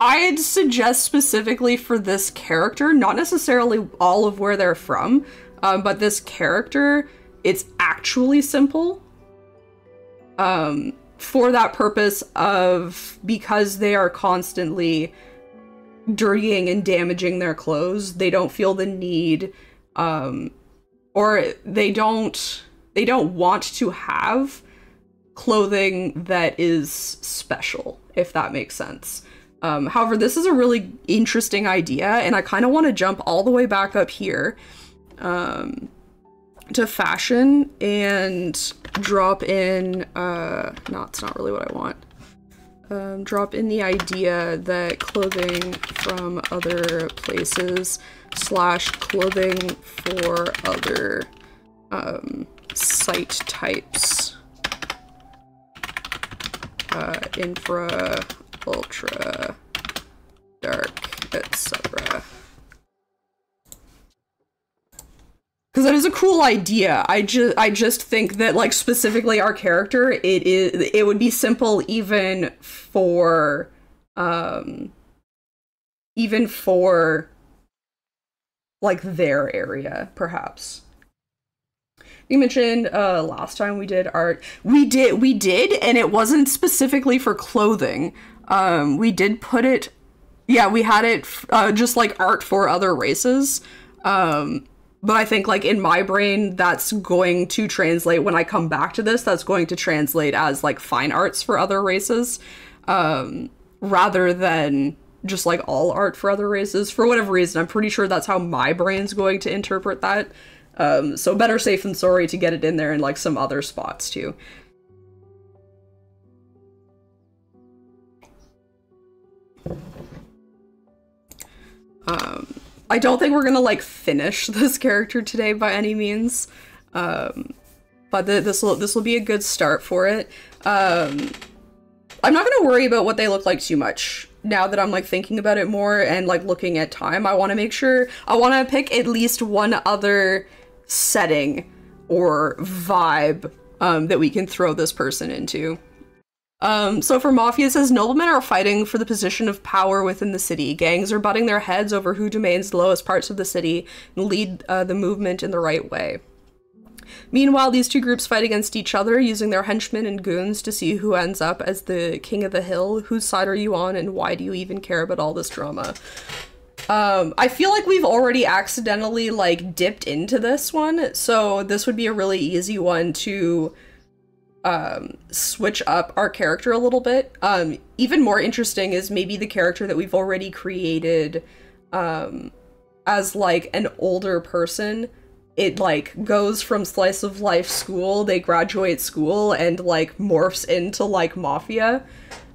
I'd suggest specifically for this character, not necessarily all of where they're from, but this character, it's actually simple. For that purpose of, because they are constantly dirtying and damaging their clothes, they don't feel the need, or they don't want to have clothing that is special, if that makes sense. However, this is a really interesting idea, and I kind of want to jump all the way back up here to fashion and drop in, no, it's not really what I want. drop in the idea that clothing from other places / clothing for other site types, infra, ultra, dark, etc. Because that is a cool idea. I just think that, like, specifically our character, it would be simple even for like their area, perhaps. You mentioned last time we did art. We did, and it wasn't specifically for clothing. We did put it, yeah, we had it just like art for other races. But I think, like, in my brain, that's going to translate, when I come back to this, that's going to translate as, like, fine arts for other races, rather than just, like, all art for other races. For whatever reason, I'm pretty sure that's how my brain's going to interpret that. So better safe than sorry to get it in there in, like, some other spots, too. I don't think we're gonna, like, finish this character today by any means, but this will be a good start for it. I'm not gonna worry about what they look like too much now that I'm, like, thinking about it more and, like, looking at time. I want to pick at least one other setting or vibe that we can throw this person into. So for Mafia, it says, noblemen are fighting for the position of power within the city. Gangs are butting their heads over who domains the lowest parts of the city and lead the movement in the right way. Meanwhile, these two groups fight against each other, using their henchmen and goons to see who ends up as the king of the hill. Whose side are you on, and why do you even care about all this drama? I feel like we've already accidentally, like, dipped into this one, so this would be a really easy one to switch up our character a little bit. Even more interesting is maybe the character that we've already created as, like, an older person. It, like, goes from slice of life school, they graduate school, and, like, morphs into, like, Mafia.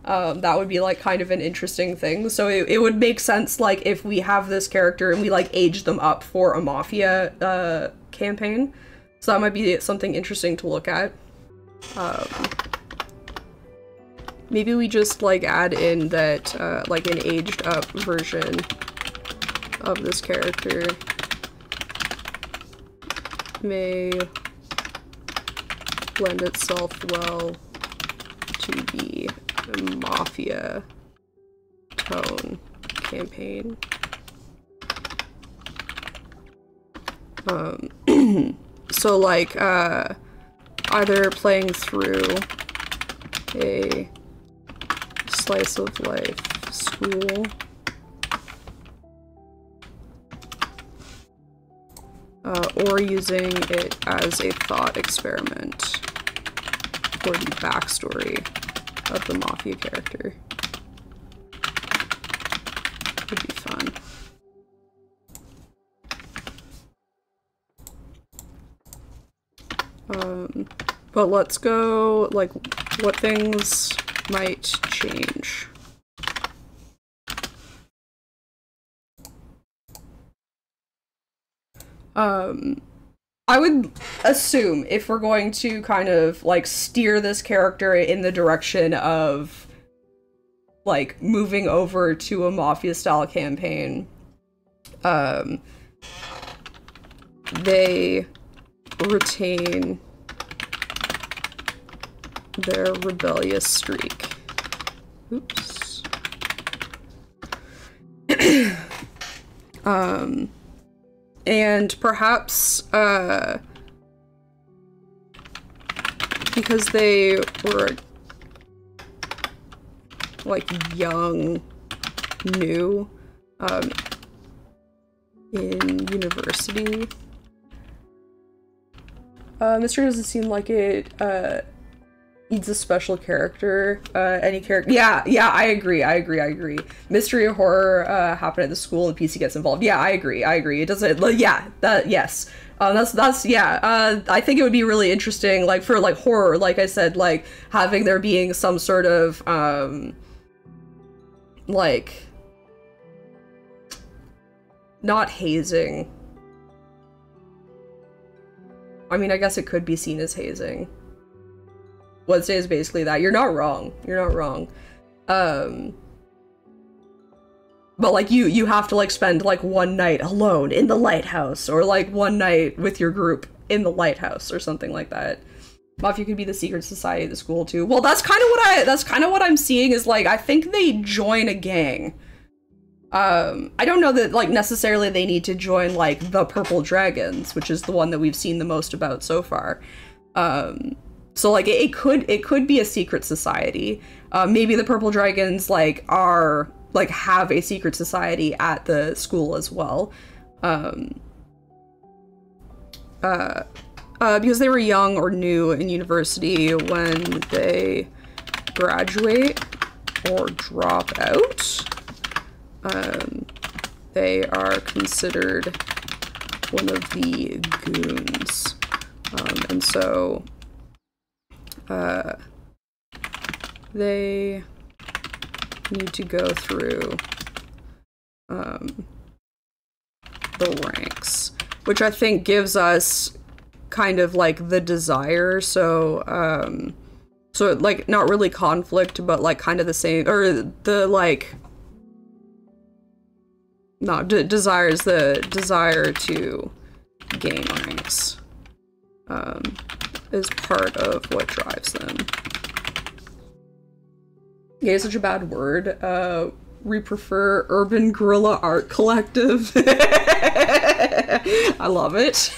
That would be, like, kind of an interesting thing. So it would make sense, like, if we have this character and we, like, age them up for a Mafia campaign. So that might be something interesting to look at. Maybe we just, like, add in that, like, an aged up version of this character may lend itself well to the Mafia tone campaign. So, like, either playing through a slice of life school or using it as a thought experiment for the backstory of the Mafia character. Would be fun. But let's go, like, what things might change. I would assume, if we're going to kind of, like, steer this character in the direction of, like, moving over to a Mafia-style campaign, they retain their rebellious streak. Oops. And perhaps, because they were, like, young, new, in university, mystery doesn't seem like it, Needs a special character. Any character. Yeah, I agree. Mystery or horror happen at the school and PC gets involved. Yeah, I agree. It doesn't. Yeah, yes. That's yeah. I think it would be really interesting, like for like horror, like I said, like having there being some sort of like not hazing. I mean, I guess it could be seen as hazing. Wednesday is basically that. You're not wrong. But like you have to like spend like one night alone in the lighthouse, or like one night with your group in the lighthouse or something like that. Mafia could be the secret society of the school too. Well, that's kind of what I'm seeing is like I think they join a gang. I don't know that like necessarily they need to join like the Purple Dragons, which is the one that we've seen the most about so far. So like it could be a secret society. Maybe the Purple Dragons like are like have a secret society at the school as well. Because they were young or new in university when they graduate or drop out. They are considered one of the goons. And so they need to go through the ranks, which I think gives us kind of like the desire. So so like not really conflict, but like kind of the same, or the like desires the desire to gain ranks is part of what drives them. Gay is such a bad word. We prefer Urban Guerrilla Art Collective. I love it.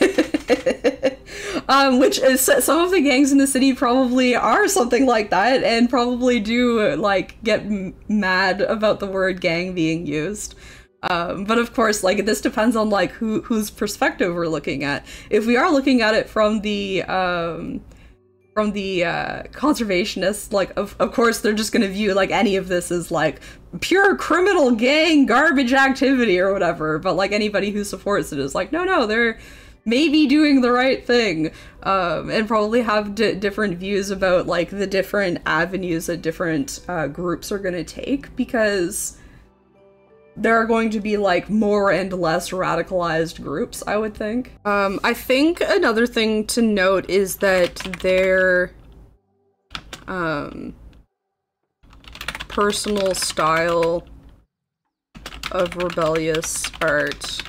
Which is, some of the gangs in the city probably are something like that, and probably do like get mad about the word gang being used. But of course, like this depends on like whose perspective we're looking at. If we are looking at it from the conservationists, like of course they're just gonna view like any of this as like pure criminal gang garbage activity or whatever. But like anybody who supports it is like, no, they're maybe doing the right thing, and probably have different views about like the different avenues that different groups are gonna take, because there are going to be like more and less radicalized groups, I would think. I think another thing to note is that their personal style of rebellious art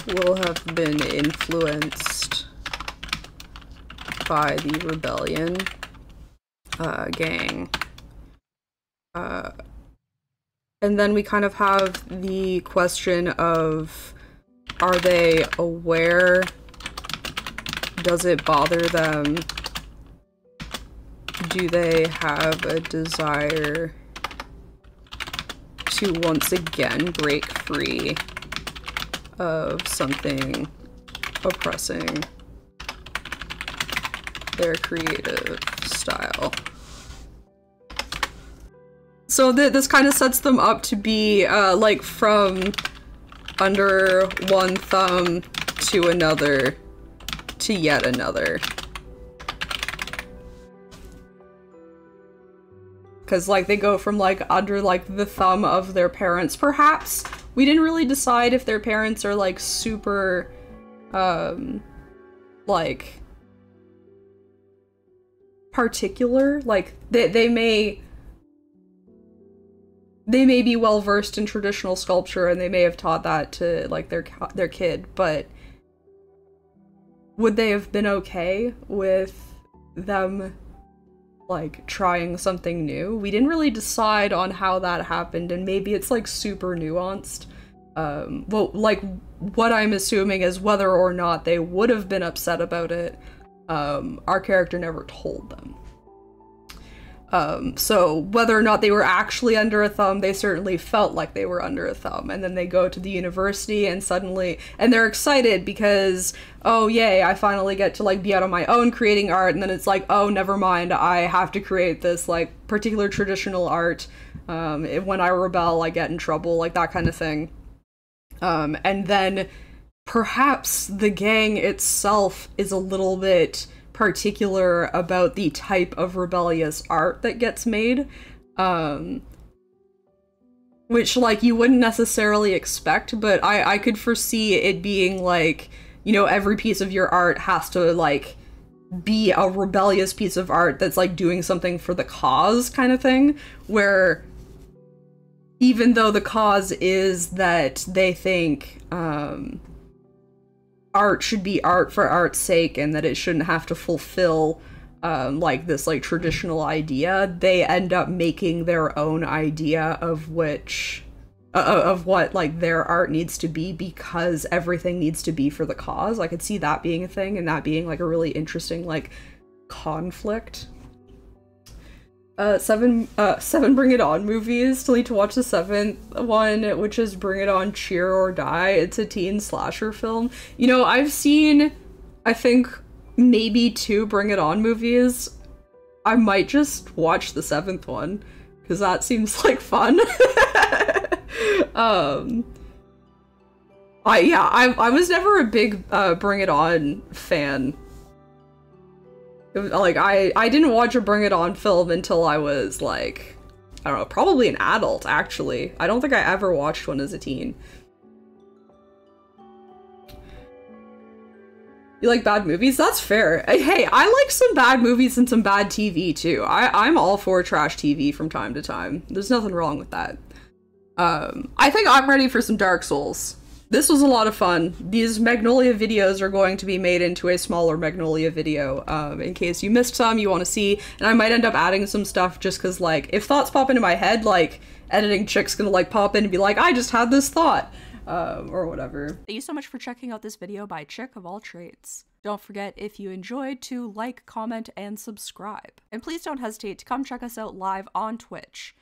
will have been influenced by the rebellion gang. And then we kind of have the question of, are they aware? Does it bother them? Do they have a desire to once again break free of something oppressing their creative style? So this kind of sets them up to be like from under one thumb to another to yet another. Because like they go from like under like the thumb of their parents, perhaps. We didn't really decide if their parents are like super like particular. Like they may be well versed in traditional sculpture and they may have taught that to like their kid, but would they have been okay with them like trying something new? We didn't really decide on how that happened, and maybe it's like super nuanced. Well, like what I'm assuming is whether or not they would have been upset about it, our character never told them. So whether or not they were actually under a thumb, they certainly felt like they were under a thumb. And then they go to the university and suddenly, and they're excited because, oh yay, I finally get to like be out on my own creating art. And then it's like, oh, never mind, I have to create this like particular traditional art. When I rebel, I get in trouble, like that kind of thing. And then perhaps the gang itself is a little bit particular about the type of rebellious art that gets made, which like you wouldn't necessarily expect, but I could foresee it being like, you know, every piece of your art has to like be a rebellious piece of art that's like doing something for the cause kind of thing, where even though the cause is that they think art should be art for art's sake and that it shouldn't have to fulfill like this like traditional idea, they end up making their own idea of which of what like their art needs to be, because everything needs to be for the cause. I could see that being a thing and that being like a really interesting like conflict. Seven Bring It On movies. Still need to watch the 7th one, which is Bring It On, Cheer or Die. It's a teen slasher film. You know, I've seen, I think, maybe 2 Bring It On movies. I might just watch the 7th one, because that seems like fun. I was never a big Bring It On fan. Like, I didn't watch a Bring It On film until I was, like, I don't know, probably an adult, actually. I don't think I ever watched one as a teen. You like bad movies? That's fair. Hey, I like some bad movies and some bad TV, too. I'm all for trash TV from time to time. There's nothing wrong with that. I think I'm ready for some Dark Souls. This was a lot of fun. These Magnolia videos are going to be made into a smaller Magnolia video, in case you missed some, you want to see, and I might end up adding some stuff just because, like, if thoughts pop into my head, like, editing chick's gonna, like, pop in and be like, I just had this thought, or whatever. Thank you so much for checking out this video by Chick of All Trades. Don't forget, if you enjoyed, to like, comment, and subscribe. And please don't hesitate to come check us out live on Twitch.